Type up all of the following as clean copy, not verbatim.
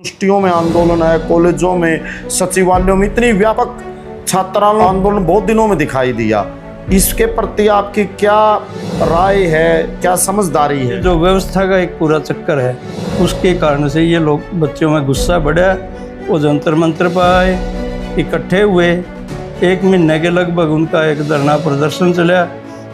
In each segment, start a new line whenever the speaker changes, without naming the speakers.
यूनिवर्सिटियों में आंदोलन है, कॉलेजों में, सचिवालयों में इतनी व्यापक छात्र आंदोलन बहुत दिनों में दिखाई दिया। इसके प्रति आपकी क्या राय है, क्या समझदारी है?
जो व्यवस्था का एक पूरा चक्कर है, उसके कारण से ये लोग बच्चों में गुस्सा बढ़ा। वो जंतर मंतर पर आए, इकट्ठे हुए, 1 महीने के लगभग उनका एक धरना प्रदर्शन चला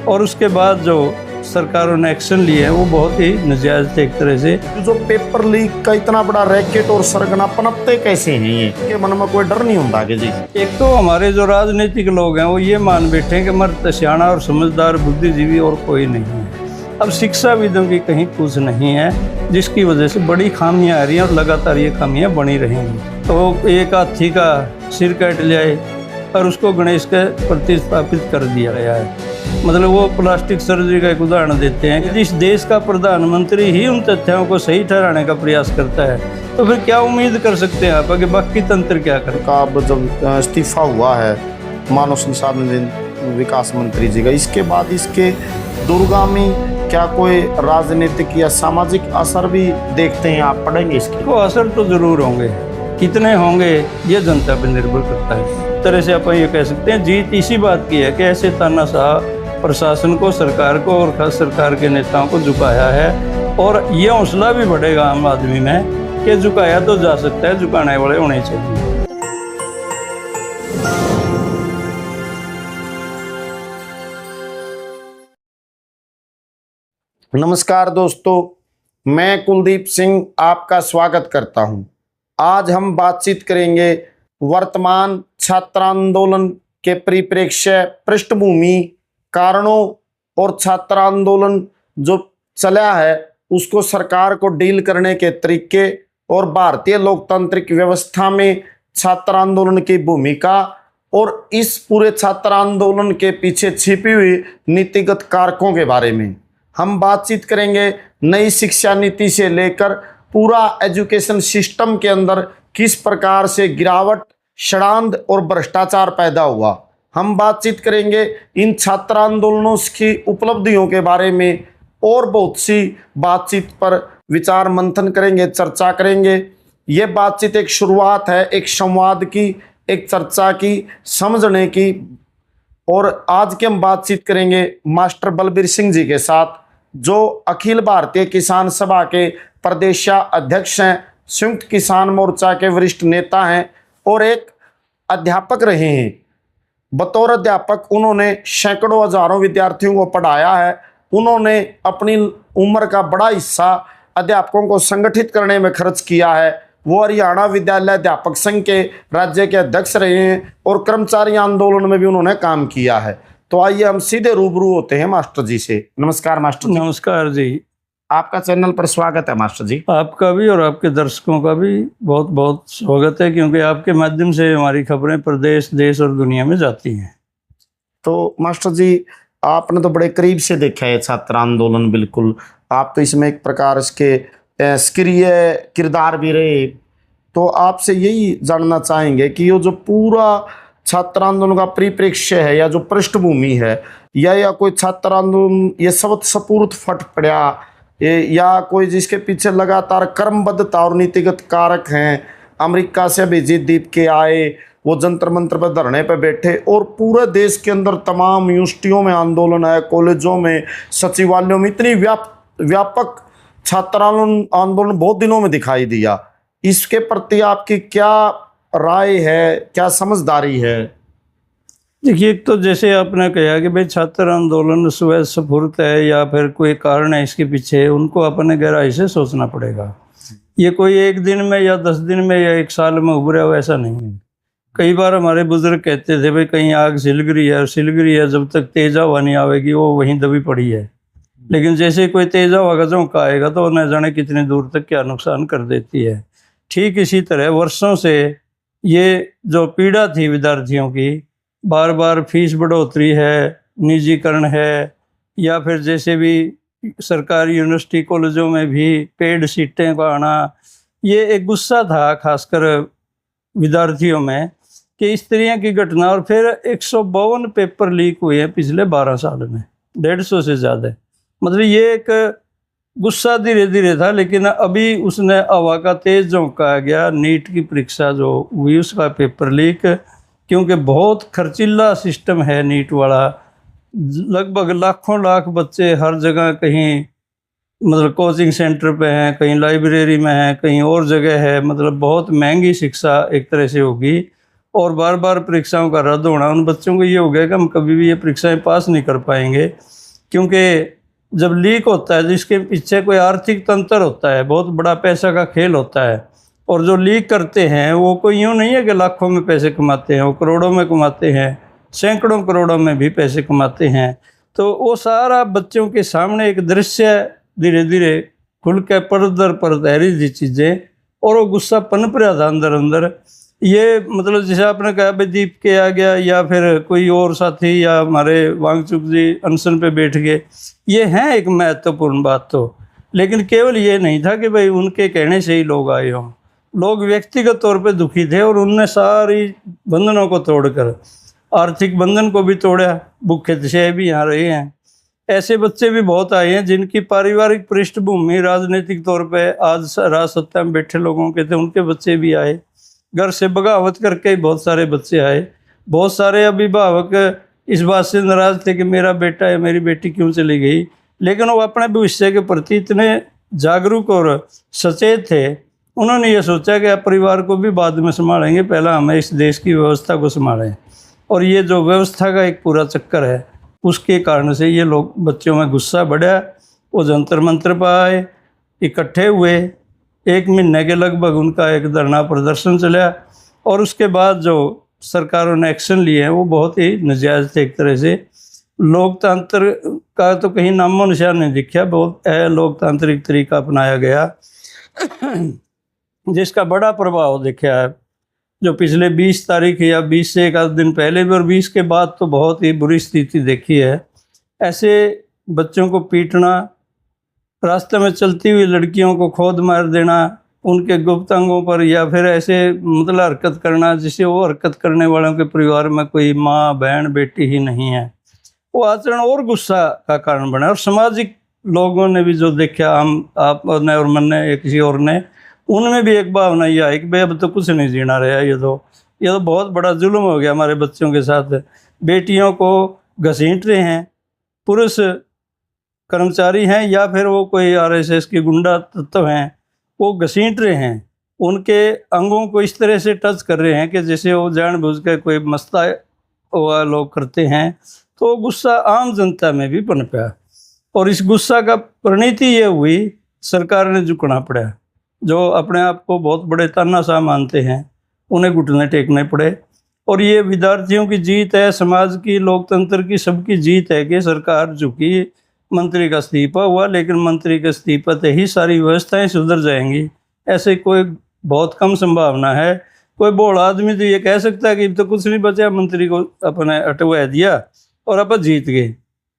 और उसके बाद जो सरकारों ने एक्शन लिए हैं वो बहुत ही नाजायज थे एक तरह से।
जो पेपर लीक का इतना बड़ा रैकेट और सरगना पनपते कैसे हैं ये? के मन में कोई डर नहीं होता कि जी?
एक तो हमारे जो राजनीतिक लोग हैं वो ये मान बैठे हैं कि मर्द सियाना और समझदार बुद्धिजीवी और कोई नहीं है। अब शिक्षाविदों की कहीं कुछ नहीं है, जिसकी वजह से बड़ी खामियां आ रही हैं और लगातार ये खामियां बनी रहेंगी। तो एक हाथी का सिर काट लिया और उसको गणेश के प्रतिस्थापित कर दिया गया है। मतलब वो प्लास्टिक सर्जरी का एक उदाहरण देते हैं कि जिस देश का प्रधानमंत्री ही उन तथ्यों को सही ठहराने का प्रयास करता है, तो फिर क्या उम्मीद कर सकते हैं आप कि बाकी तंत्र क्या करे?
अब जब इस्तीफा हुआ है मानव संसाधन विकास मंत्री जी का, इसके बाद इसके दूरगामी क्या कोई राजनीतिक या सामाजिक असर भी देखते हैं आप? पढ़ेंगे इसके?
वो असर तो जरूर होंगे, कितने होंगे ये जनता पर निर्भर करता है। तरह से आप ये कह सकते हैं जीत इसी बात की है कि ऐसे तानाशाह प्रशासन को, सरकार को और खास सरकार के नेताओं को झुकाया है। और ये हौसला भी बढ़ेगा आम आदमी में कि झुकाया तो जा सकता है, झुकाने वाले होने चाहिए।
नमस्कार दोस्तों, मैं कुलदीप सिंह आपका स्वागत करता हूं। आज हम बातचीत करेंगे वर्तमान छात्र आंदोलन के परिप्रेक्ष्य, पृष्ठभूमि, कारणों और छात्र आंदोलन जो चला है उसको सरकार को डील करने के तरीके और भारतीय लोकतांत्रिक व्यवस्था में छात्र आंदोलन की भूमिका और इस पूरे छात्र आंदोलन के पीछे छिपी हुई नीतिगत कारकों के बारे में हम बातचीत करेंगे। नई शिक्षा नीति से लेकर पूरा एजुकेशन सिस्टम के अंदर किस प्रकार से गिरावट, षड्यंत्र और भ्रष्टाचार पैदा हुआ। हम बातचीत करेंगे इन छात्र आंदोलनों की उपलब्धियों के बारे में और बहुत सी बातचीत पर विचार मंथन करेंगे, चर्चा करेंगे। ये बातचीत एक शुरुआत है, एक संवाद की, एक चर्चा की, समझने की। और आज की हम बातचीत करेंगे मास्टर बलबीर सिंह जी के साथ, जो अखिल भारतीय किसान सभा के प्रदेशाध्यक्ष हैं, संयुक्त किसान मोर्चा के वरिष्ठ नेता हैं और एक अध्यापक रहे हैं। बतौर अध्यापक उन्होंने सैकड़ों हजारों विद्यार्थियों को पढ़ाया है। उन्होंने अपनी उम्र का बड़ा हिस्सा अध्यापकों को संगठित करने में खर्च किया है। वो हरियाणा विद्यालय अध्यापक संघ के राज्य के अध्यक्ष रहे हैं और कर्मचारी आंदोलन में भी उन्होंने काम किया है। तो आइए हम सीधे रूबरू होते हैं मास्टर जी से। नमस्कार मास्टर जी।
नमस्कार जी,
आपका चैनल पर स्वागत है मास्टर जी।
आपका भी और आपके दर्शकों का भी बहुत बहुत स्वागत है, क्योंकि आपके माध्यम से हमारी खबरें प्रदेश, देश और दुनिया में जाती हैं।
तो मास्टर जी, आपने तो बड़े करीब से देखा है छात्र आंदोलन। बिल्कुल, आप तो इसमें एक प्रकार इसके सक्रिय किरदार भी रहे। तो आपसे यही जानना चाहेंगे कि ये जो पूरा छात्र आंदोलन का परिप्रेक्ष्य है या जो पृष्ठभूमि है, या कोई छात्र आंदोलन ये सब सपूर्त फट पड़ा, या कोई जिसके पीछे लगातार क्रमबद्धता और नीतिगत कारक हैं। अमेरिका से अभिजीत दीप के आए, वो जंतर मंतर पर धरने पर बैठे और पूरे देश के अंदर तमाम यूनिवर्सिटियों में आंदोलन है, कॉलेजों में, सचिवालयों में इतनी व्यापक छात्र आंदोलन बहुत दिनों में दिखाई दिया। इसके प्रति आपकी क्या राय है, क्या समझदारी है?
देखिए, एक तो जैसे आपने कहा कि भाई छात्र आंदोलन स्वयं स्फूर्त है या फिर कोई कारण है इसके पीछे, उनको अपने गहराई से सोचना पड़ेगा। ये कोई एक दिन में या 10 दिन में या 1 साल में उभरा हो, ऐसा नहीं है। कई बार हमारे बुजुर्ग कहते थे भाई कहीं आग सिलगरी है, और सिलगरी है जब तक तेज हवा नहीं आवेगी वो वहीं दबी पड़ी है। लेकिन जैसे कोई तेज हवा का झोंका आएगा तो न जाने कितनी दूर तक क्या नुकसान कर देती है। ठीक इसी तरह वर्षों से ये जो पीड़ा थी विद्यार्थियों की, बार बार फीस बढ़ोतरी है, निजीकरण है, या फिर जैसे भी सरकारी यूनिवर्सिटी कॉलेजों में भी पेड सीटें का आना, ये एक गुस्सा था खासकर विद्यार्थियों में कि इस तरह की घटना। और फिर 152 पेपर लीक हुए हैं पिछले 12 साल में, 150 से ज़्यादा। मतलब ये एक गुस्सा धीरे धीरे था, लेकिन अभी उसने हवा का तेज झोंका गया। नीट की परीक्षा जो हुई उसका पेपर लीक, क्योंकि बहुत खर्चीला सिस्टम है नीट वाला। लगभग लाखों लाख बच्चे हर जगह, कहीं मतलब कोचिंग सेंटर पे हैं, कहीं लाइब्रेरी में हैं, कहीं और जगह है। मतलब बहुत महंगी शिक्षा एक तरह से होगी, और बार बार परीक्षाओं का रद्द होना उन बच्चों को ये हो गया कि हम कभी भी ये परीक्षाएं पास नहीं कर पाएंगे। क्योंकि जब लीक होता है जिसके पीछे कोई आर्थिक तंत्र होता है, बहुत बड़ा पैसा का खेल होता है। और जो लीक करते हैं वो कोई यूँ नहीं है कि लाखों में पैसे कमाते हैं, वो करोड़ों में कमाते हैं, सैकड़ों करोड़ों में भी पैसे कमाते हैं। तो वो सारा बच्चों के सामने एक दृश्य धीरे धीरे खुल के परदर पर तैरी थी चीज़ें, और वो गुस्सा पनप रहा था अंदर अंदर। ये मतलब जैसे आपने कहा भाई दीप के आ गया, या फिर कोई और साथी, या हमारे वांगचुक जी अनशन पे बैठ गए, ये है एक महत्वपूर्ण बात। तो लेकिन केवल ये नहीं था कि भाई उनके कहने से ही लोग आए हों। लोग व्यक्तिगत तौर पे दुखी थे, और उनने सारी बंधनों को तोड़कर आर्थिक बंधन को भी तोड़ा। भूखे तशे भी यहाँ रहे हैं। ऐसे बच्चे भी बहुत आए हैं जिनकी पारिवारिक पृष्ठभूमि राजनीतिक तौर पे आज राज सत्ता में बैठे लोगों के थे, उनके बच्चे भी आए। घर से बगावत करके बहुत सारे बच्चे आए। बहुत सारे अभिभावक इस बात से नाराज थे कि मेरा बेटा या मेरी बेटी क्यों चली गई, लेकिन वो अपने भविष्य के प्रति इतने जागरूक और सचेत थे, उन्होंने ये सोचा कि अब परिवार को भी बाद में संभालेंगे, पहला हमें इस देश की व्यवस्था को संभालें। और ये जो व्यवस्था का एक पूरा चक्कर है, उसके कारण से ये लोग, बच्चों में गुस्सा बढ़ा। वो जंतर मंतर पर आए, इकट्ठे हुए। 1 महीने के लगभग उनका एक धरना प्रदर्शन चला, और उसके बाद जो सरकारों ने एक्शन लिए हैं वो बहुत ही नाजायज़ थे एक तरह से। लोकतंत्र का तो कहीं नामो निशान नहीं दिखा। बहुत लोकतांत्रिक तरीका अपनाया गया जिसका बड़ा प्रभाव देखा है जो पिछले 20 तारीख या 20 से एक आध दिन पहले भी, और 20 के बाद तो बहुत ही बुरी स्थिति देखी है। ऐसे बच्चों को पीटना, रास्ते में चलती हुई लड़कियों को खोद मार देना, उनके गुप्त अंगों पर, या फिर ऐसे मतलब हरकत करना जिससे वो हरकत करने वालों के परिवार में कोई माँ बहन बेटी ही नहीं है, वो आचरण और गुस्सा का कारण बना। और सामाजिक लोगों ने भी जो देखा, हम आपने और मैंने या किसी और ने, उनमें भी एक भावना यह आई कि भाई अब तो कुछ नहीं जीना रहा, ये तो बहुत बड़ा जुल्म हो गया हमारे बच्चों के साथ। बेटियों को घसीट रहे हैं, पुरुष कर्मचारी हैं या फिर वो कोई आरएसएस के गुंडा तत्व हैं, वो घसीट रहे हैं, उनके अंगों को इस तरह से टच कर रहे हैं कि जैसे वो जानबूझकर कोई मस्ता हुआ लोग करते हैं। तो गुस्सा आम जनता में भी पनपा, और इस गुस्सा का परिणति ये हुई, सरकार ने झुकना पड़ा। जो अपने आप को बहुत बड़े तानाशाह मानते हैं, उन्हें घुटने टेकने पड़े। और ये विद्यार्थियों की जीत है, समाज की, लोकतंत्र की, सबकी जीत है कि सरकार झुकी। मंत्री का इस्तीफा हुआ, लेकिन मंत्री के इस्तीफा से ही सारी व्यवस्थाएं सुधर जाएंगी, ऐसे कोई बहुत कम संभावना है। कोई बोला आदमी तो ये कह सकता है कि तो कुछ नहीं बचा, मंत्री को अपने हटवा दिया और अपन जीत गए।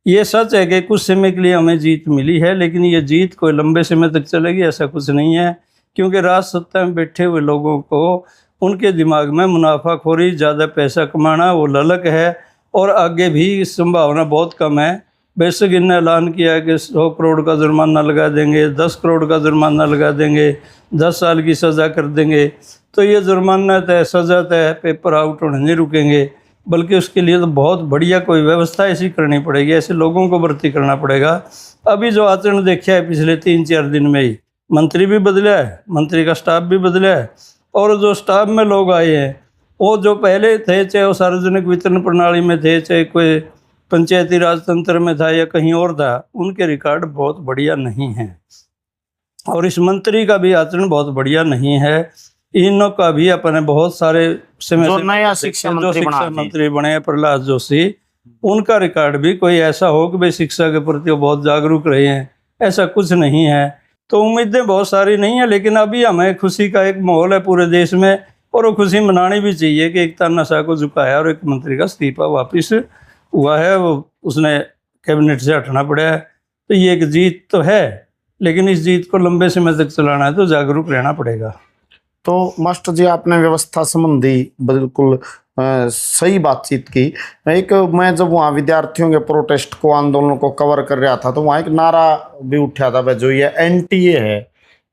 ये सच है कि कुछ समय के लिए हमें जीत मिली है, लेकिन ये जीत कोई लंबे समय तक चलेगी ऐसा कुछ नहीं है। क्योंकि राज सत्ता में बैठे हुए लोगों को, उनके दिमाग में मुनाफाखोरी, ज़्यादा पैसा कमाना वो ललक है, और आगे भी संभावना बहुत कम है। बेशक इन्होंने ऐलान किया कि 100 करोड़ का जुर्माना लगा देंगे, 10 करोड़ का जुर्माना लगा देंगे, 10 साल की सज़ा कर देंगे। तो ये जुर्माना तय, सज़ा तय, पेपर आउट होने नहीं रुकेंगे, बल्कि उसके लिए तो बहुत बढ़िया कोई व्यवस्था ऐसी करनी पड़ेगी, ऐसे लोगों को भर्ती करना पड़ेगा। अभी जो आचरण देखा है पिछले 3-4 दिन में ही, मंत्री भी बदला है, मंत्री का स्टाफ भी बदला है, और जो स्टाफ में लोग आए हैं वो जो पहले थे, चाहे वो सार्वजनिक वितरण प्रणाली में थे, चाहे कोई पंचायती राज तंत्र में था या कहीं और था, उनके रिकॉर्ड बहुत बढ़िया नहीं है। और इस मंत्री का भी आचरण बहुत बढ़िया नहीं है। इनों का भी अपने बहुत सारे समय
जो
से
नया शिक्षा
मंत्री बने प्रहलाद जोशी, उनका रिकॉर्ड भी कोई ऐसा हो कि भाई शिक्षा के प्रति वो बहुत जागरूक रहे हैं, ऐसा कुछ नहीं है। तो उम्मीदें बहुत सारी नहीं है, लेकिन अभी हमें खुशी का एक माहौल है पूरे देश में, और वो खुशी मनानी भी चाहिए कि एक तानाशाह को झुकाया और एक मंत्री का इस्तीफा वापिस हुआ है, वो उसने कैबिनेट से हटना पड़ा है। तो ये एक जीत तो है, लेकिन इस जीत को लंबे समय तक चलाना है तो जागरूक रहना पड़ेगा।
तो मास्टर जी, आपने व्यवस्था संबंधी बिल्कुल सही बातचीत की। एक मैं जब वहाँ विद्यार्थियों के प्रोटेस्ट को, आंदोलन को कवर कर रहा था, तो वहाँ एक नारा भी उठा था, जो ये एनटीए है,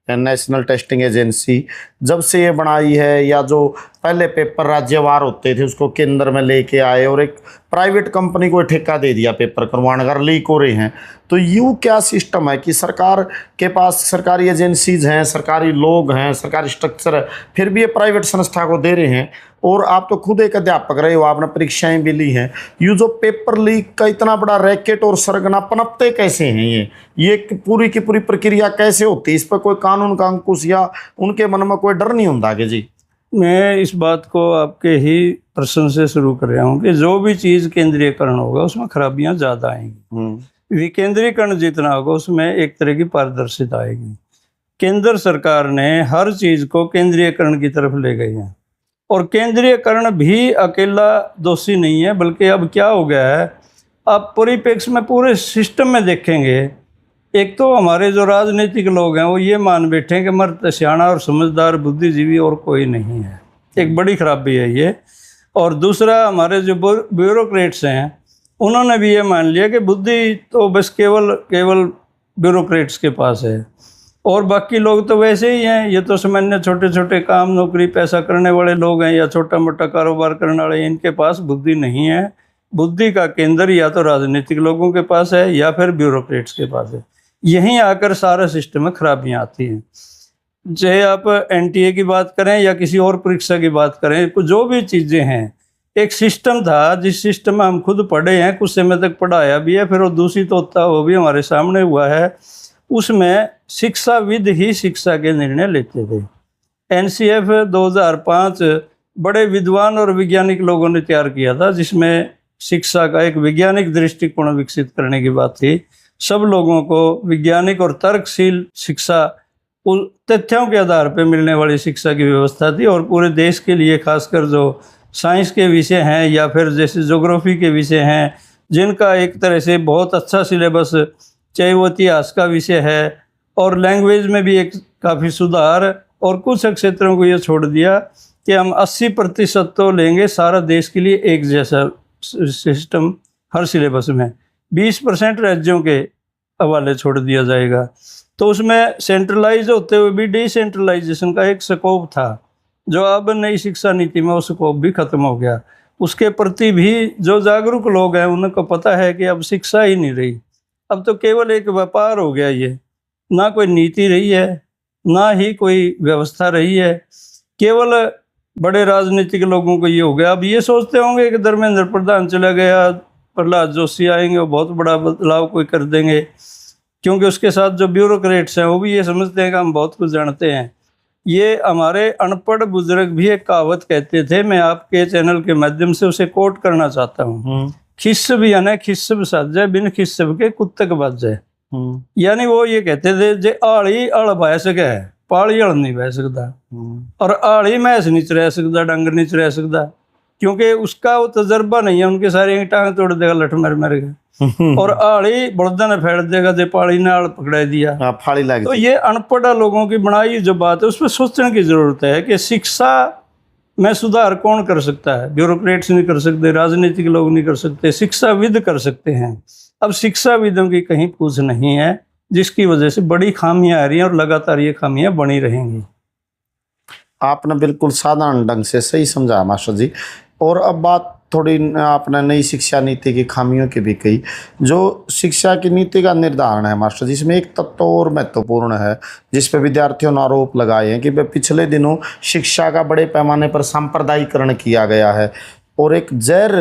नेशनल टेस्टिंग एजेंसी, जब से ये बनाई है, या जो पहले पेपर राज्यवार होते थे उसको केंद्र में लेके आए और एक प्राइवेट कंपनी को ठेका दे दिया पेपर करवाने का, लीक हो रहे हैं। तो यूँ क्या सिस्टम है कि सरकार के पास सरकारी एजेंसीज हैं, सरकारी लोग हैं, सरकारी स्ट्रक्चर है, फिर भी ये प्राइवेट संस्था को दे रहे हैं। और आप तो खुद एक अध्यापक रहे हो, आपने परीक्षाएं भी ली हैं। ये जो पेपर लीक का इतना बड़ा रैकेट और सरगना पनपते कैसे हैं ये पूरी की पूरी प्रक्रिया कैसे होती है? इस पर कोई कानून का अंकुश या उनके मन में कोई डर नहीं होता कि जी?
मैं इस बात को आपके ही प्रश्न से शुरू कर रहा हूँ कि जो भी चीज़ केंद्रीयकरण होगा उसमें खराबियाँ ज़्यादा आएंगी। विकेंद्रीकरण जितना होगा उसमें एक तरह की पारदर्शिता आएगी। केंद्र सरकार ने हर चीज़ को केंद्रीयकरण की तरफ ले गई है, और केंद्रीयकरण भी अकेला दोषी नहीं है, बल्कि अब क्या हो गया है, आप परिप्रेक्ष्य में पूरे सिस्टम में देखेंगे, एक तो हमारे जो राजनीतिक लोग हैं वो ये मान बैठे हैं कि मर्द सियाना और समझदार बुद्धिजीवी और कोई नहीं है। एक बड़ी खराबी है ये। और दूसरा, हमारे जो ब्यूरोक्रेट्स हैं उन्होंने भी ये मान लिया कि बुद्धि तो बस केवल ब्यूरोक्रेट्स के पास है, और बाकी लोग तो वैसे ही हैं, ये तो सामान्य छोटे छोटे काम, नौकरी, पैसा करने वाले लोग हैं, या छोटा मोटा कारोबार करने वाले, इनके पास बुद्धि नहीं है। बुद्धि का केंद्र या तो राजनीतिक लोगों के पास है या फिर ब्यूरोक्रेट्स के पास है। यहीं आकर सारा सिस्टम में खराबियाँ आती हैं। चाहे आप एनटीए की बात करें या किसी और परीक्षा की बात करें, जो भी चीज़ें हैं, एक सिस्टम था जिस सिस्टम में हम खुद पढ़े हैं, कुछ समय तक पढ़ाया भी है, फिर वो दूषित होता वो भी हमारे सामने हुआ है। उसमें शिक्षाविद ही शिक्षा के निर्णय लेते थे। एनसीएफ 2005 बड़े विद्वान और वैज्ञानिक लोगों ने तैयार किया था, जिसमें शिक्षा का एक वैज्ञानिक दृष्टिकोण विकसित करने की बात थी। सब लोगों को वैज्ञानिक और तर्कशील शिक्षा, तथ्यों के आधार पर मिलने वाली शिक्षा की व्यवस्था थी। और पूरे देश के लिए, खासकर जो साइंस के विषय हैं या फिर जैसे ज्योग्राफी के विषय हैं, जिनका एक तरह से बहुत अच्छा सिलेबस, चाहे वो इतिहास का विषय है, और लैंग्वेज में भी एक काफ़ी सुधार, और कुछ क्षेत्रों को ये छोड़ दिया कि हम 80% तो लेंगे, सारा देश के लिए एक जैसा सिस्टम हर सिलेबस में, 20% राज्यों के हवाले छोड़ दिया जाएगा। तो उसमें सेंट्रलाइज होते हुए भी डिसेंट्रलाइजेशन का एक स्कोप था, जो अब नई शिक्षा नीति में वो स्कोप भी खत्म हो गया। उसके प्रति भी जो जागरूक लोग हैं उनको पता है कि अब शिक्षा ही नहीं रही, अब तो केवल एक व्यापार हो गया ये, ना कोई नीति रही है, ना ही कोई व्यवस्था रही है, केवल बड़े राजनीतिक लोगों को ये हो गया। अब ये सोचते होंगे कि धर्मेंद्र प्रधान चला गया, प्रहलाद जोशी आएंगे, वो बहुत बड़ा बदलाव कोई कर देंगे, क्योंकि उसके साथ जो ब्यूरोक्रेट्स हैं वो भी ये समझते हैं कि हम बहुत कुछ जानते हैं। ये हमारे अनपढ़ बुजुर्ग भी एक कहावत कहते थे, मैं आपके चैनल के माध्यम से उसे कोट करना चाहता हूँ। खिस्सब यानी खिस्सब साजे, बिन खिस्सब के कुत्तक बाजे। यानी वो ये कहते थे, जे आड़ी अड़ बह सके, पाली अड़ नहीं बह सकता, और आड़ी मैस नहीं रह सकता, डंगर नहीं रह सकता, क्योंकि उसका वो तजर्बा नहीं है। उनके सारे टांग तोड़ देगा लठ मर गए, और आड़ी बड़दा ने फेड़ देगा, जे पाली ने आड़ पकड़ा दिया, फाड़ी लग। तो ये अनपढ़ लोगों की बनाई जो बात है, उस पर सोचने की जरूरत है कि शिक्षा में सुधार कौन कर सकता है? ब्यूरोक्रेट्स नहीं कर सकते, राजनीतिक लोग नहीं कर सकते, शिक्षाविद कर सकते हैं। अब शिक्षाविदों की कहीं पूछ नहीं है, जिसकी वजह से बड़ी खामियां आ रही हैं, और लगातार ये खामियां बनी रहेंगी।
आपने बिल्कुल साधारण ढंग से सही समझा मास्टर जी। और अब बात थोड़ी आपने नई शिक्षा नीति की खामियों की भी कही। जो शिक्षा की नीति का निर्धारण है मास्टर जी, इसमें एक तत्व और महत्वपूर्ण है, जिस पर विद्यार्थियों ने आरोप लगाए हैं कि पिछले दिनों शिक्षा का बड़े पैमाने पर सांप्रदायिकरण किया गया है, और एक जहर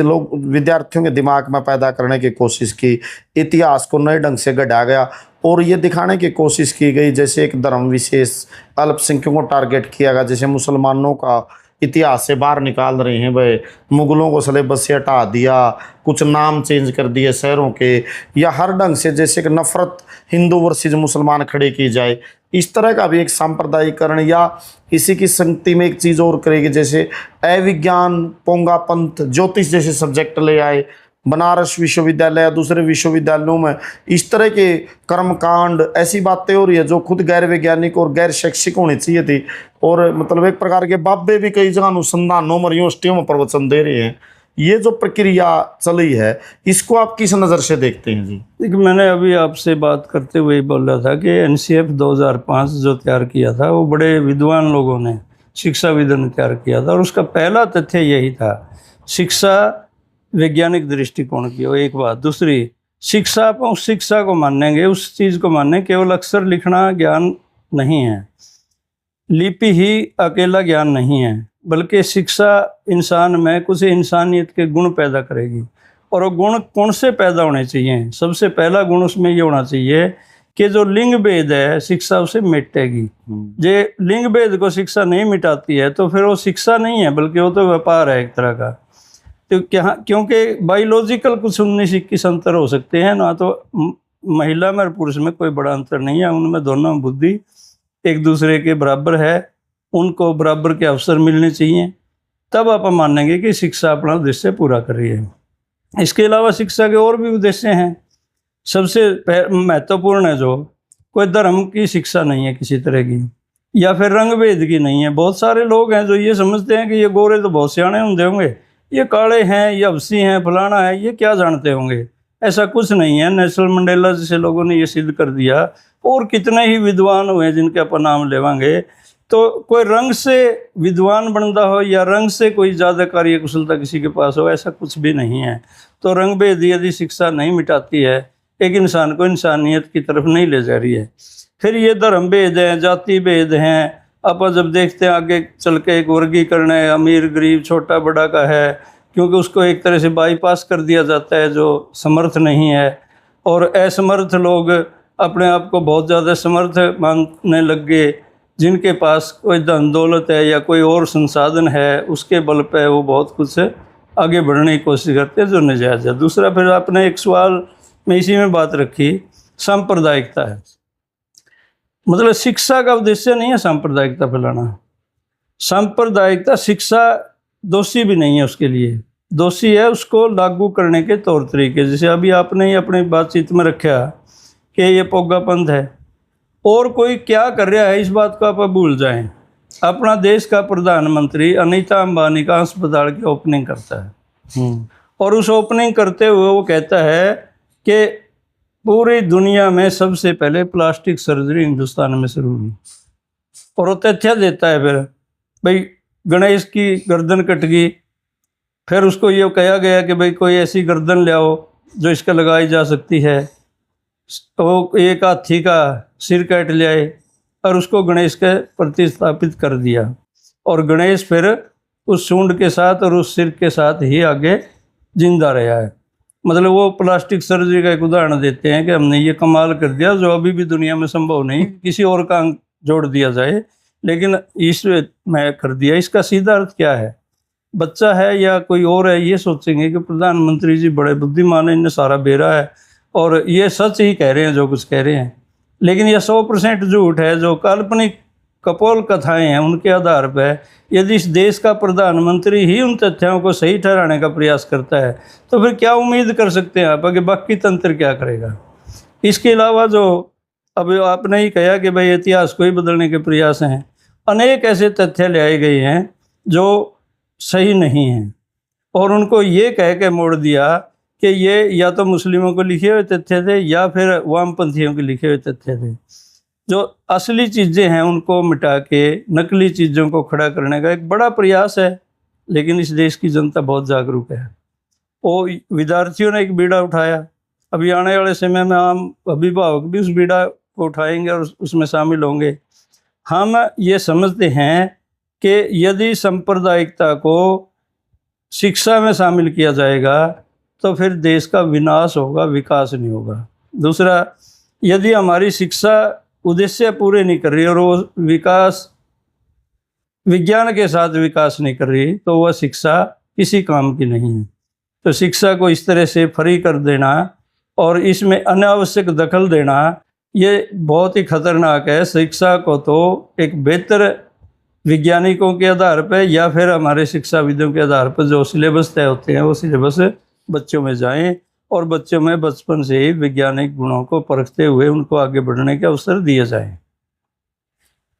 लोग विद्यार्थियों के दिमाग में पैदा करने की कोशिश की। इतिहास को नए ढंग से गढ़ा गया, और ये दिखाने की कोशिश की गई जैसे एक धर्म विशेष अल्पसंख्यकों को टारगेट किया गया, जैसे मुसलमानों का इतिहास से बाहर निकाल रहे हैं भाई, मुगलों को सिलेबस से हटा दिया, कुछ नाम चेंज कर दिए शहरों के, या हर ढंग से जैसे कि नफरत हिंदू वर्सेस मुसलमान खड़े की जाए। इस तरह का भी एक सांप्रदायिकरण, या इसी की संगति में एक चीज़ और करेगी, जैसे अविज्ञान, पोंगा पंथ, ज्योतिष जैसे सब्जेक्ट ले आए, बनारस विश्वविद्यालय या दूसरे विश्वविद्यालयों में इस तरह के कर्मकांड, ऐसी बातें हो रही है जो खुद गैर वैज्ञानिक और गैर शैक्षिक होनी चाहिए थी। और मतलब एक प्रकार के बाबे भी कई जगह अनुसंधानों में, यूनिवर्सिटियों में प्रवचन दे रहे हैं। ये जो प्रक्रिया चली है, इसको आप किस नज़र से देखते हैं जी?
देखिए, मैंने अभी आपसे बात करते हुए बोला था कि एनसीएफ 2005 जो तैयार किया था वो बड़े विद्वान लोगों ने, शिक्षाविदों ने तैयार किया था, और उसका पहला तथ्य यही था, शिक्षा वैज्ञानिक दृष्टिकोण की। वो एक बात। दूसरी, शिक्षा आप उस शिक्षा को मानेंगे, उस चीज़ को माने केवल अक्षर लिखना ज्ञान नहीं है, लिपि ही अकेला ज्ञान नहीं है, बल्कि शिक्षा इंसान में कुछ इंसानियत के गुण पैदा करेगी। और वो गुण कौन से पैदा होने चाहिए? सबसे पहला गुण उसमें ये होना चाहिए कि जो लिंग भेद है, शिक्षा उसे मिटेगी। जे लिंग भेद को शिक्षा नहीं मिटाती है तो फिर वो शिक्षा नहीं है, बल्कि वो तो व्यापार है एक तरह का। तो क्या, क्योंकि बायोलॉजिकल कुछ 19-21 अंतर हो सकते हैं ना, तो महिला में और पुरुष में कोई बड़ा अंतर नहीं है, उनमें दोनों बुद्धि एक दूसरे के बराबर है, उनको बराबर के अवसर मिलने चाहिए, तब आप मानेंगे कि शिक्षा अपना उद्देश्य पूरा कर रही है। इसके अलावा शिक्षा के और भी उद्देश्य हैं। सबसे महत्वपूर्ण है जो, कोई धर्म की शिक्षा नहीं है किसी तरह की, या फिर रंग भेद की नहीं है। बहुत सारे लोग हैं जो ये समझते हैं कि ये गोरे तो बहुत सियाणे होंगे, ये काले हैं, ये हबसी हैं, फलाना है, ये क्या जानते होंगे। ऐसा कुछ नहीं है। नेल्सन मंडेला जैसे लोगों ने ये सिद्ध कर दिया, और कितने ही विद्वान हुए जिनके अपन नाम लेवांगे। तो कोई रंग से विद्वान बनता हो या रंग से कोई ज़्यादा कार्य कुशलता किसी के पास हो, ऐसा कुछ भी नहीं है। तो रंग भेद यदि शिक्षा नहीं मिटाती है, एक इंसान को इंसानियत की तरफ नहीं ले जा रही है। फिर ये धर्म भेद हैं, जाति भेद हैं। अपन जब देखते हैं आगे चल के एक वर्गीकरण है, अमीर गरीब छोटा बड़ा का है, क्योंकि उसको एक तरह से बाईपास कर दिया जाता है जो समर्थ नहीं है। और असमर्थ लोग अपने आप को बहुत ज़्यादा समर्थ मानने लग गए। जिनके पास कोई धन दौलत है या कोई और संसाधन है, उसके बल पे वो बहुत कुछ आगे बढ़ने की कोशिश करते हैं जो नाजायज़ है। दूसरा, फिर आपने एक सवाल में इसी में बात रखी, सांप्रदायिकता है। मतलब शिक्षा का उद्देश्य नहीं है सांप्रदायिकता फैलाना। सांप्रदायिकता शिक्षा दोषी भी नहीं है उसके लिए, दोषी है उसको लागू करने के तौर तरीके। जैसे अभी आपने ही अपनी बातचीत में रखा कि ये पोगापंथ है, और कोई क्या कर रहा है इस बात को आप भूल जाएं। अपना देश का प्रधानमंत्री अनीता अंबानी का अस्पताल की ओपनिंग करता है, और उस ओपनिंग करते हुए वो कहता है कि पूरी दुनिया में सबसे पहले प्लास्टिक सर्जरी हिंदुस्तान में शुरू हुई। और वो तथ्य देता है फिर, भाई गणेश की गर्दन कट गई, फिर उसको ये कहा गया कि भाई कोई ऐसी गर्दन ले आओ जो इसका लगाई जा सकती है। तो एक हाथी का सिर काट ले आए और उसको गणेश के प्रतिस्थापित कर दिया, और गणेश फिर उस सूंड के साथ और उस सिर के साथ ही आगे जिंदा रहा है। मतलब वो प्लास्टिक सर्जरी का एक उदाहरण देते हैं कि हमने ये कमाल कर दिया जो अभी भी दुनिया में संभव नहीं, किसी और का अंग जोड़ दिया जाए, लेकिन इसमें कर दिया। इसका सीधा अर्थ क्या है? बच्चा है या कोई और है, ये सोचेंगे कि प्रधानमंत्री जी बड़े बुद्धिमान है, इन्हें सारा बेरा है और ये सच ही कह रहे हैं जो कुछ कह रहे हैं। लेकिन यह 100% झूठ है। जो काल्पनिक कपोल कथाएं हैं उनके आधार पर यदि इस देश का प्रधानमंत्री ही उन तथ्यों को सही ठहराने का प्रयास करता है तो फिर क्या उम्मीद कर सकते हैं आप कि बाकी तंत्र क्या करेगा? इसके अलावा जो अब आपने ही कहा कि भाई इतिहास को ही बदलने के प्रयास हैं, अनेक ऐसे तथ्य ले आए गए हैं जो सही नहीं हैं, और उनको ये कह के मोड़ दिया कि ये या तो मुस्लिमों को लिखे हुए तथ्य थे या फिर वामपंथियों के लिखे हुए तथ्य थे। जो असली चीज़ें हैं उनको मिटा के नकली चीज़ों को खड़ा करने का एक बड़ा प्रयास है। लेकिन इस देश की जनता बहुत जागरूक है। वो विद्यार्थियों ने एक बीड़ा उठाया, अभी आने वाले समय में हम अभिभावक भी उस बीड़ा को उठाएंगे और उसमें शामिल होंगे। हम ये समझते हैं कि यदि सांप्रदायिकता को शिक्षा में शामिल किया जाएगा तो फिर देश का विनाश होगा, विकास नहीं होगा। दूसरा, यदि हमारी शिक्षा उद्देश्य पूरे नहीं कर रही और वो विकास विज्ञान के साथ विकास नहीं कर रही तो वह शिक्षा किसी काम की नहीं है। तो शिक्षा को इस तरह से फ्री कर देना और इसमें अनावश्यक दखल देना ये बहुत ही खतरनाक है। शिक्षा को तो एक बेहतर वैज्ञानिकों के आधार पर या फिर हमारे शिक्षाविदों के आधार पर जो सिलेबस तय होते हैं वो सिलेबस बच्चों में जाएं और बच्चों में बचपन से ही वैज्ञानिक गुणों को परखते हुए उनको आगे बढ़ने के अवसर दिए जाएं।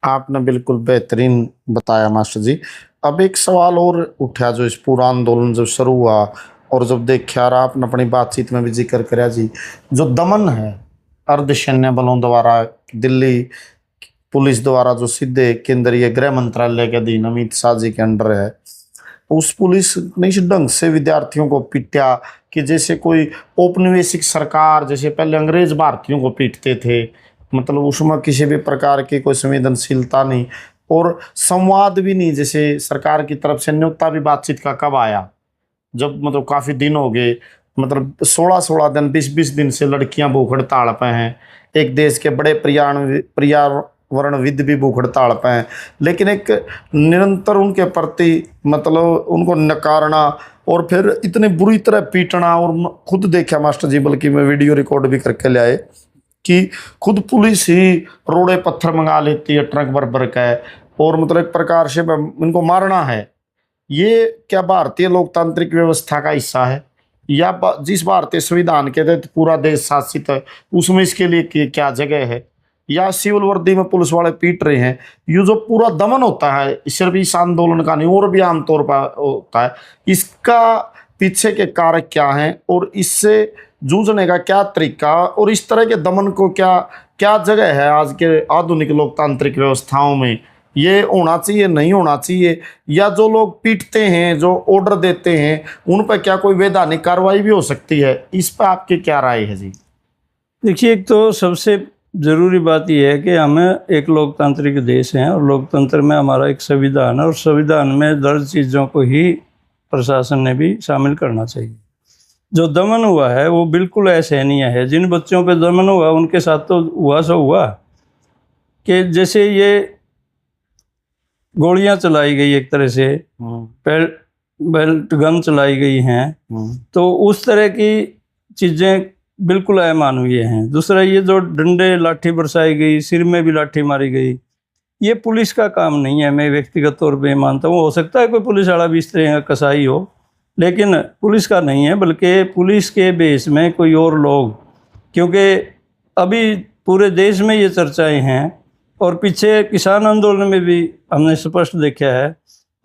आपने बिल्कुल बेहतरीन बताया मास्टर जी। अब एक सवाल और उठा, जो इस पूरा आंदोलन जब शुरू हुआ और जब देखा, और आपने अपनी बातचीत में भी जिक्र कराया जी, जो दमन है अर्धसैन्य बलों द्वारा, दिल्ली पुलिस द्वारा, जो सीधे केंद्रीय गृह मंत्रालय के अधीन अमित शाह जी के अंडर है, उस पुलिस ने इस ढंग से विद्यार्थियों को पीटा कि जैसे कोई औपनिवेशिक सरकार, जैसे पहले अंग्रेज भारतीयों को पीटते थे, मतलब उसमें किसी भी प्रकार की कोई संवेदनशीलता नहीं और संवाद भी नहीं। जैसे सरकार की तरफ से न्योता भी बातचीत का कब आया, जब मतलब काफ़ी दिन हो गए, मतलब 16-16 दिन 20-20 दिन से लड़कियां भूख हड़ताल पे हैं, एक देश के बड़े पर्यावरणविद भी भूख हड़ताल पे हैं, लेकिन एक निरंतर उनके प्रति मतलब उनको नकारना और फिर इतने बुरी तरह पीटना। और खुद देखा मास्टर जी, बल्कि मैं वीडियो रिकॉर्ड भी करके ले आए कि खुद पुलिस ही रोड़े पत्थर मंगा लेती है ट्रक भर भर का, और मतलब एक प्रकार से इनको मारना है। ये क्या भारतीय लोकतांत्रिक व्यवस्था का हिस्सा है, या जिस भारतीय संविधान के तहत पूरा देश शासित है उसमें इसके लिए क्या जगह है, या सिविल वर्दी में पुलिस वाले पीट रहे हैं? ये जो पूरा दमन होता है सिर्फ इस आंदोलन का नहीं और भी आमतौर पर होता है, इसका पीछे के कारक क्या हैं और इससे जूझने का क्या तरीका, और इस तरह के दमन को क्या क्या जगह है आज के आधुनिक लोकतांत्रिक व्यवस्थाओं में? ये होना चाहिए, नहीं होना चाहिए, या जो लोग पीटते हैं, जो ऑर्डर देते हैं, उन पर क्या कोई वैधानिक कार्रवाई भी हो सकती है? इस पर आपकी क्या राय है जी?
देखिए, एक तो सबसे ज़रूरी बात यह है कि हमें एक लोकतांत्रिक देश हैं और लोकतंत्र में हमारा एक संविधान है और संविधान में दर्ज चीज़ों को ही प्रशासन ने भी शामिल करना चाहिए। जो दमन हुआ है वो बिल्कुल असहनीय है। जिन बच्चों पे दमन हुआ उनके साथ तो हुआ सो हुआ कि जैसे ये गोलियां चलाई गई, एक तरह से बेल्ट गन चलाई गई हैं, तो उस तरह की चीज़ें बिल्कुल अमानवीय हैं। दूसरा, ये जो डंडे लाठी बरसाई गई, सिर में भी लाठी मारी गई, ये पुलिस का काम नहीं है। मैं व्यक्तिगत तौर पे मानता हूँ, हो सकता है कोई पुलिस वाला भी इस तरह का कसाई हो, लेकिन पुलिस का नहीं है, बल्कि पुलिस के बेस में कोई और लोग, क्योंकि अभी पूरे देश में ये चर्चाएं हैं और पीछे किसान आंदोलन में भी हमने स्पष्ट देखा है,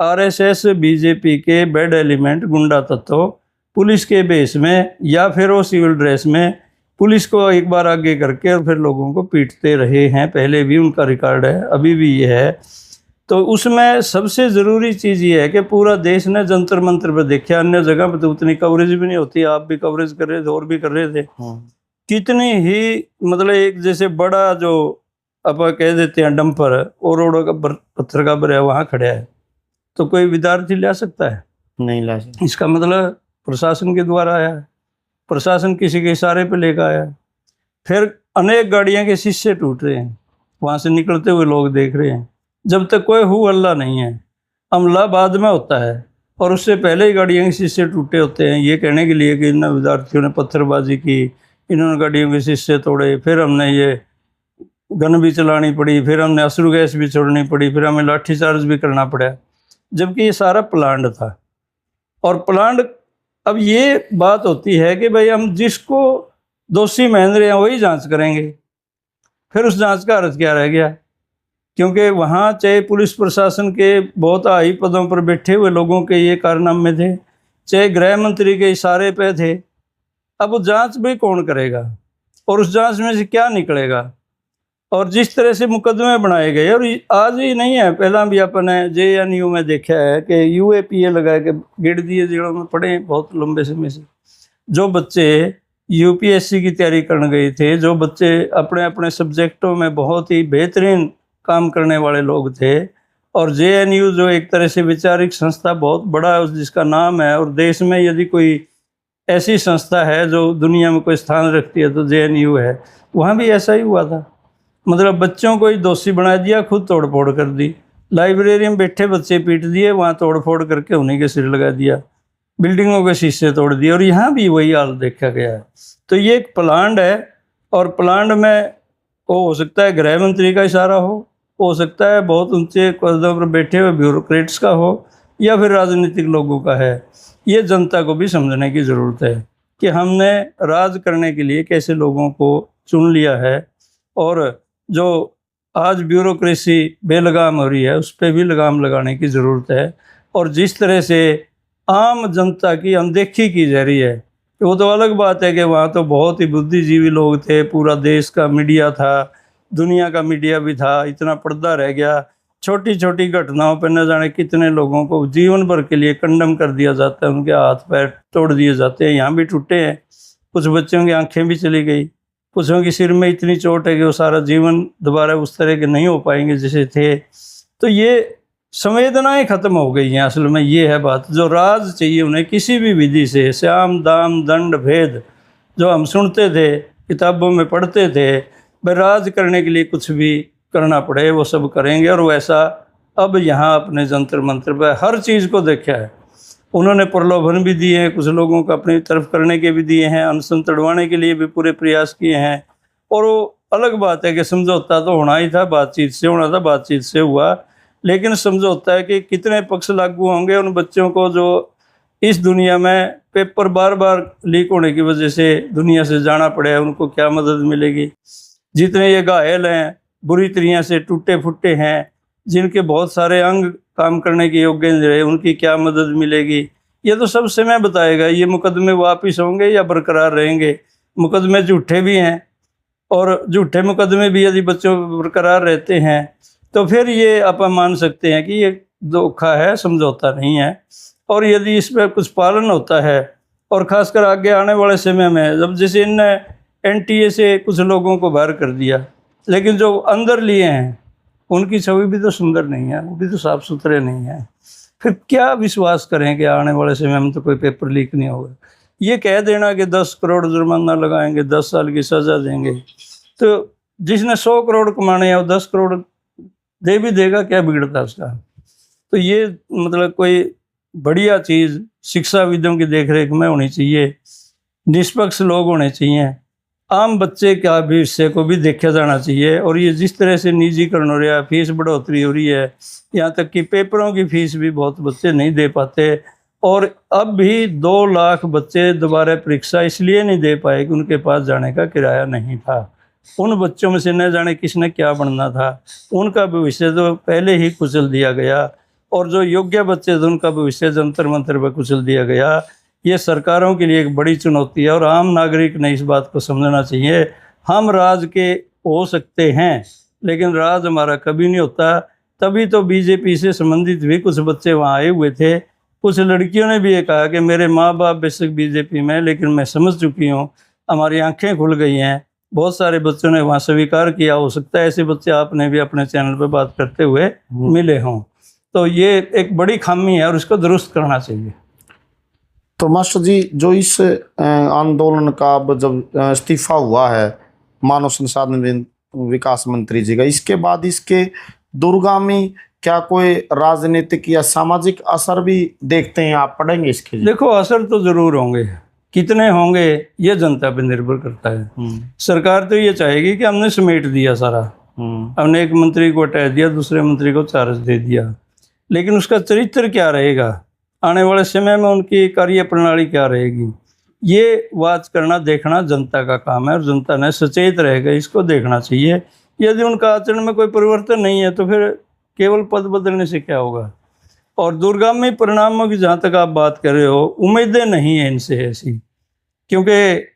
आरएसएस बीजेपी के बैड एलिमेंट गुंडा तत्व पुलिस के बेस में या फिर वो सिविल ड्रेस में पुलिस को एक बार आगे करके और फिर लोगों को पीटते रहे हैं। पहले भी उनका रिकॉर्ड है, अभी भी ये है। तो उसमें सबसे ज़रूरी चीज़ ये है कि पूरा देश ने जंतर मंतर पर देखा, अन्य जगह पर तो उतनी कवरेज भी नहीं होती। आप भी कवरेज कर रहे थे और भी कर रहे थे। कितनी ही मतलब एक जैसे बड़ा जो आप कह देते हैं डंपर और रोड का पत्थर का भरा वहाँ खड़ा है, तो कोई विद्यार्थी ला सकता है? नहीं ला सकता। इसका मतलब प्रशासन के द्वारा आया है, प्रशासन किसी के इशारे पे लेकर आया है। फिर अनेक गाड़ियां के शीशे टूट रहे हैं, वहाँ से निकलते हुए लोग देख रहे हैं। जब तक कोई हु अल्लाह नहीं है, हमला बाद में होता है और उससे पहले ही गाड़ियों के शीशे टूटे होते हैं, ये कहने के लिए कि इन विद्यार्थियों ने पत्थरबाजी की, इन्होंने गाड़ियों के शीशे तोड़े, फिर हमने ये गन भी चलानी पड़ी, फिर हमने अश्रु गैस भी छोड़नी पड़ी, फिर हमें लाठीचार्ज भी करना पड़ा, जबकि ये सारा प्लान्ड था। और प्लान्ड, अब ये बात होती है कि भाई हम जिसको दोषी मान रहे हैं वही जांच करेंगे, फिर उस जांच का अर्थ क्या रह गया? क्योंकि वहाँ चाहे पुलिस प्रशासन के बहुत हाई पदों पर बैठे हुए लोगों के ये कारनामे थे, चाहे गृह मंत्री के इशारे पे थे, अब वो जांच भी कौन करेगा और उस जांच में से क्या निकलेगा? और जिस तरह से मुकदमे बनाए गए, और आज ही नहीं है, पहला भी अपने JNU में देखा है कि UAPA लगा के गिर दिए, जेलों में पड़े हैं बहुत लंबे समय से। जो बच्चे UPSC की तैयारी करने गए थे, जो बच्चे अपने अपने सब्जेक्टों में बहुत ही बेहतरीन काम करने वाले लोग थे, और JNU जो एक तरह से वैचारिक संस्था बहुत बड़ा है, जिसका नाम है, और देश में यदि कोई ऐसी संस्था है जो दुनिया में कोई स्थान रखती है तो JNU है। वहाँ भी ऐसा ही हुआ था, मतलब बच्चों को ही दोषी बना दिया, खुद तोड़फोड़ कर दी। लाइब्रेरी में बैठे बच्चे पीट दिए, वहाँ तोड़फोड़ करके उन्हीं के सिर लगा दिया, बिल्डिंगों के शीशे तोड़ दिए, और यहाँ भी वही हाल देखा गया है। तो ये एक प्लान्ड है, और प्लान्ड में वो हो सकता है गृह मंत्री का इशारा हो सकता है बहुत ऊंचे पदों पर बैठे हुए ब्यूरोक्रेट्स का हो, या फिर राजनीतिक लोगों का है। ये जनता को भी समझने की ज़रूरत है कि हमने राज करने के लिए कैसे लोगों को चुन लिया है, और जो आज ब्यूरोक्रेसी बेलगाम हो रही है उस पर भी लगाम लगाने की ज़रूरत है। और जिस तरह से आम जनता की अनदेखी की जा रही है, वो तो अलग बात है कि वहाँ तो बहुत ही बुद्धिजीवी लोग थे, पूरा देश का मीडिया था, दुनिया का मीडिया भी था, इतना पर्दा रह गया। छोटी छोटी घटनाओं पर न जाने कितने लोगों को जीवन भर के लिए कंडम कर दिया जाता है, उनके हाथ पैर तोड़ दिए जाते हैं, यहाँ भी टूटे हैं, कुछ बच्चों की आंखें भी चली गई, कुछों की सिर में इतनी चोट है कि वो सारा जीवन दोबारा उस तरह के नहीं हो पाएंगे जैसे थे। तो ये संवेदनाएं खत्म हो गई हैं। असल में ये है बात, जो राज चाहिए उन्हें किसी भी विधि से, श्याम दाम दंड भेद जो हम सुनते थे, किताबों में पढ़ते थे, भाई राज करने के लिए कुछ भी करना पड़े वो सब करेंगे। और वैसा अब यहाँ अपने जंतर मंत्र पर हर चीज़ को देखा है उन्होंने। प्रलोभन भी दिए हैं, कुछ लोगों को अपनी तरफ करने के भी दिए हैं, अनशन तड़वाने के लिए भी पूरे प्रयास किए हैं। और वो अलग बात है कि समझौता तो होना ही था, बातचीत से होना था, बातचीत से हुआ, लेकिन समझौता है कि कितने पक्ष लागू होंगे उन बच्चों को जो इस दुनिया में पेपर बार बार लीक होने की वजह से दुनिया से जाना पड़े, उनको क्या मदद मिलेगी। जितने ये घायल हैं, बुरी तरह से टूटे फुटे हैं, जिनके बहुत सारे अंग काम करने के योग्य नहीं रहे, उनकी क्या मदद मिलेगी, ये तो सब समय बताएगा। ये मुकदमे वापस होंगे या बरकरार रहेंगे। मुकदमे झूठे भी हैं, और झूठे मुकदमे भी यदि बच्चों पर बरकरार रहते हैं तो फिर ये आप मान सकते हैं कि ये धोखा है, समझौता नहीं है। और यदि इस पर कुछ पालन होता है, और ख़ासकर आगे आने वाले समय में, जब जैसे इन NTA से कुछ लोगों को बाहर कर दिया, लेकिन जो अंदर लिए हैं उनकी छवि भी तो सुंदर नहीं है, वो भी तो साफ सुथरे नहीं है। फिर क्या विश्वास करें कि आने वाले समय में तो कोई पेपर लीक नहीं होगा। ये कह देना कि 10 करोड़ जुर्माना लगाएंगे, 10 साल की सज़ा देंगे, तो जिसने 100 करोड़ कमाने हैं वो 10 करोड़ दे भी देगा, क्या बिगड़ता उसका। तो ये मतलब कोई बढ़िया चीज़ शिक्षाविदों की देखरेख में होनी चाहिए, निष्पक्ष लोग होने चाहिए, आम बच्चे का भविष्य को भी देखा जाना चाहिए। और ये जिस तरह से निजीकरण हो रहा है, फीस बढ़ोतरी हो रही है, यहाँ तक कि पेपरों की फीस भी बहुत बच्चे नहीं दे पाते। और अब भी 2 लाख बच्चे दोबारा परीक्षा इसलिए नहीं दे पाए कि उनके पास जाने का किराया नहीं था। उन बच्चों में से न जाने किसने क्या बनना था, उनका भविष्य तो पहले ही कुचल दिया गया। और जो योग्य बच्चे थे उनका भविष्य जंतर मंतर पर कुचल दिया गया। ये सरकारों के लिए एक बड़ी चुनौती है, और आम नागरिक ने इस बात को समझना चाहिए। हम राज के हो सकते हैं, लेकिन राज हमारा कभी नहीं होता। तभी तो बीजेपी से संबंधित भी कुछ बच्चे वहाँ आए हुए थे। कुछ लड़कियों ने भी ये कहा कि मेरे माँ बाप बेशक बीजेपी में, लेकिन मैं समझ चुकी हूँ, हमारी आंखें खुल गई हैं। बहुत सारे बच्चों ने वहाँ स्वीकार किया। हो सकता है ऐसे बच्चे आपने भी अपने चैनल पर बात करते हुए मिले हों। तो ये एक बड़ी खामी है और इसको दुरुस्त करना चाहिए।
तो मास्टर जी, जो इस आंदोलन का अब जब इस्तीफा हुआ है मानव संसाधन विकास मंत्री जी का, इसके बाद इसके दूरगामी क्या कोई राजनीतिक या सामाजिक असर भी देखते हैं आप, पड़ेंगे इसके?
देखो, असर तो जरूर होंगे, कितने होंगे ये जनता पे निर्भर करता है। सरकार तो ये चाहेगी कि हमने समेट दिया सारा, हमने एक मंत्री को हटा दिया, दूसरे मंत्री को चार्ज दे दिया, लेकिन उसका चरित्र क्या रहेगा, आने वाले समय में उनकी कार्य प्रणाली क्या रहेगी, ये वाच करना देखना जनता का काम है। और जनता ने सचेत रहेगा, इसको देखना चाहिए। यदि उनका आचरण में कोई परिवर्तन नहीं है तो फिर केवल पद बदलने से क्या होगा। और दूरगामी परिणामों की जहाँ तक आप बात कर रहे हो, उम्मीदें नहीं है इनसे ऐसी, क्योंकि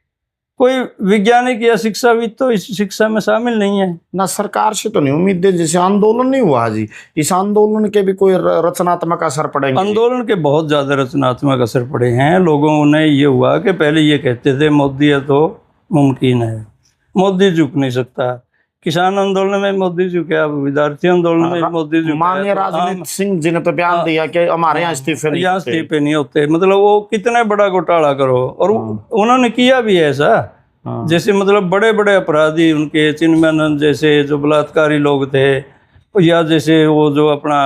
कोई वैज्ञानिक या शिक्षाविद तो इस शिक्षा में शामिल नहीं है
ना। सरकार से तो नहीं उम्मीदें, जैसे आंदोलन नहीं हुआ जी, इस आंदोलन के भी कोई रचनात्मक असर पड़ेंगे?
आंदोलन के बहुत ज़्यादा रचनात्मक असर पड़े हैं। लोगों ने ये हुआ कि पहले ये कहते थे मोदी है तो मुमकिन है, मोदी झुक नहीं सकता। किसान आंदोलन में मोदी झुका, विद्यार्थी आंदोलन में मोदी झुका।
माननीय राजनीत सिंह जी ने तो बयान दिया कि हमारे यहाँ इस्तीफे
नहीं होते। मतलब वो कितना बड़ा घोटाला करो, और उन्होंने किया भी ऐसा। जैसे मतलब बड़े बड़े अपराधी उनके, चिन्मयानंद जैसे जो बलात्कारी लोग थे, या जैसे वो जो अपना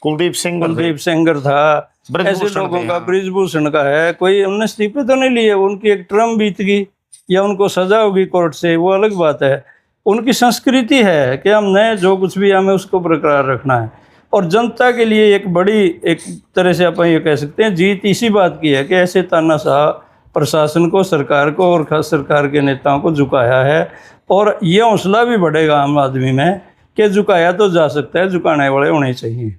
कुलदीप सेंगर था, ऐसे लोगों का, बृजभूषण का है, कोई उनने इस्तीफे तो नहीं लिए। उनकी एक टर्म बीत गई या उनको सजा होगी कोर्ट से, वो अलग बात है। उनकी संस्कृति है कि हमने जो कुछ भी हमें उसको बरकरार रखना है। और जनता के लिए एक बड़ी, एक तरह से अपन ये कह सकते हैं, जीत इसी बात की है कि ऐसे तानाशाह प्रशासन को, सरकार को और खास सरकार के नेताओं को झुकाया है। और ये हौसला भी बढ़ेगा आम आदमी में कि झुकाया तो जा सकता है, झुकाने वाले होने चाहिए।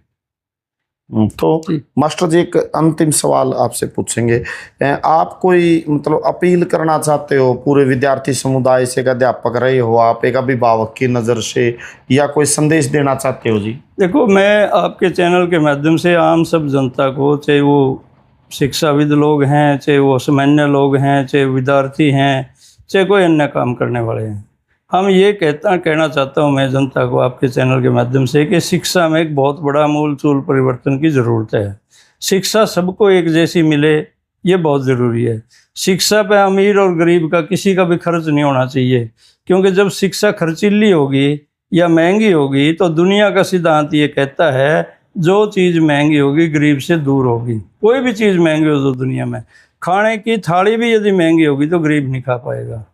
तो मास्टर जी एक अंतिम सवाल आपसे पूछेंगे, आप कोई मतलब अपील करना चाहते हो पूरे विद्यार्थी समुदाय से, एक अध्यापक रहे हो आप, एक अभिभावक की नज़र से, या कोई संदेश देना चाहते हो जी?
देखो, मैं आपके चैनल के माध्यम से आम सब जनता को, चाहे वो शिक्षाविद लोग हैं, चाहे वो सामान्य लोग हैं, चाहे विद्यार्थी हैं, चाहे कोई अन्य काम करने वाले हैं, हम ये कहना चाहता हूँ मैं जनता को आपके चैनल के माध्यम से कि शिक्षा में एक बहुत बड़ा मूलचूल परिवर्तन की ज़रूरत है। शिक्षा सबको एक जैसी मिले, ये बहुत ज़रूरी है। शिक्षा पे अमीर और गरीब का किसी का भी खर्च नहीं होना चाहिए, क्योंकि जब शिक्षा खर्चीली होगी या महंगी होगी तो दुनिया का सिद्धांत ये कहता है जो चीज़ महंगी होगी गरीब से दूर होगी। कोई भी चीज़ महंगी हो तो दुनिया में, खाने की थाली भी यदि महंगी होगी तो गरीब नहीं खा पाएगा,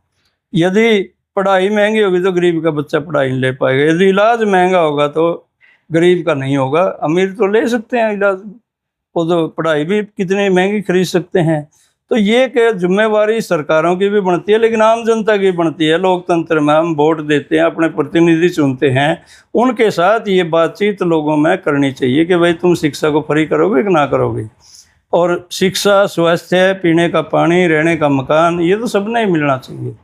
यदि पढ़ाई महंगी होगी तो गरीब का बच्चा पढ़ाई नहीं ले पाएगा, यदि इलाज महंगा होगा तो गरीब का नहीं होगा। अमीर तो ले सकते हैं इलाज, वो तो पढ़ाई भी कितनी महंगी खरीद सकते हैं। तो ये कि जिम्मेवारी सरकारों की भी बनती है, लेकिन आम जनता की बनती है। लोकतंत्र में हम वोट देते हैं, अपने प्रतिनिधि चुनते हैं, उनके साथ ये बातचीत लोगों में करनी चाहिए कि भाई तुम शिक्षा को फ्री करोगे कि ना करोगे। और शिक्षा, स्वास्थ्य, पीने का पानी, रहने का मकान, ये तो सबने ही मिलना चाहिए।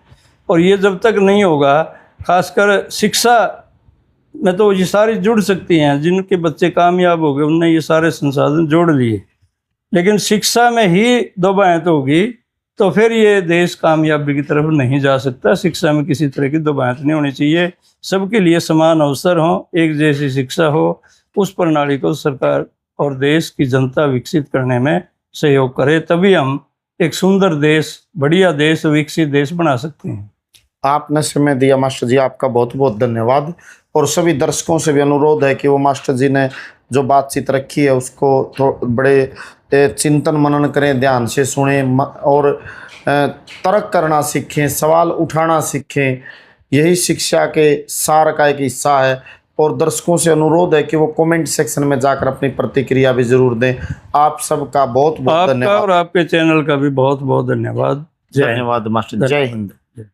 और ये जब तक नहीं होगा, खासकर शिक्षा में तो ये सारी जुड़ सकती हैं, जिनके बच्चे कामयाब हो गए उनने ये सारे संसाधन जोड़ लिए, लेकिन शिक्षा में ही दबाएँ तो होगी तो फिर ये देश कामयाबी की तरफ नहीं जा सकता। शिक्षा में किसी तरह की दबाएँ नहीं होनी चाहिए, सबके लिए समान अवसर हो, एक जैसी शिक्षा हो, उस प्रणाली को सरकार और देश की जनता विकसित करने में सहयोग करे, तभी हम एक सुंदर देश, बढ़िया देश, विकसित देश बना सकते हैं।
आपने समय दिया मास्टर जी, आपका बहुत बहुत धन्यवाद। और सभी दर्शकों से भी अनुरोध है कि वो मास्टर जी ने जो बातचीत रखी है उसको बड़े चिंतन मनन करें, ध्यान से सुने और तर्क करना सीखें, सवाल उठाना सीखें। यही शिक्षा के सार का एक हिस्सा है। और दर्शकों से अनुरोध है कि वो कमेंट सेक्शन में जाकर अपनी प्रतिक्रिया भी जरूर दें। आप सबका बहुत बहुत धन्यवाद
और आपके चैनल का भी बहुत बहुत धन्यवाद।
धन्यवाद मास्टर। जय हिंद।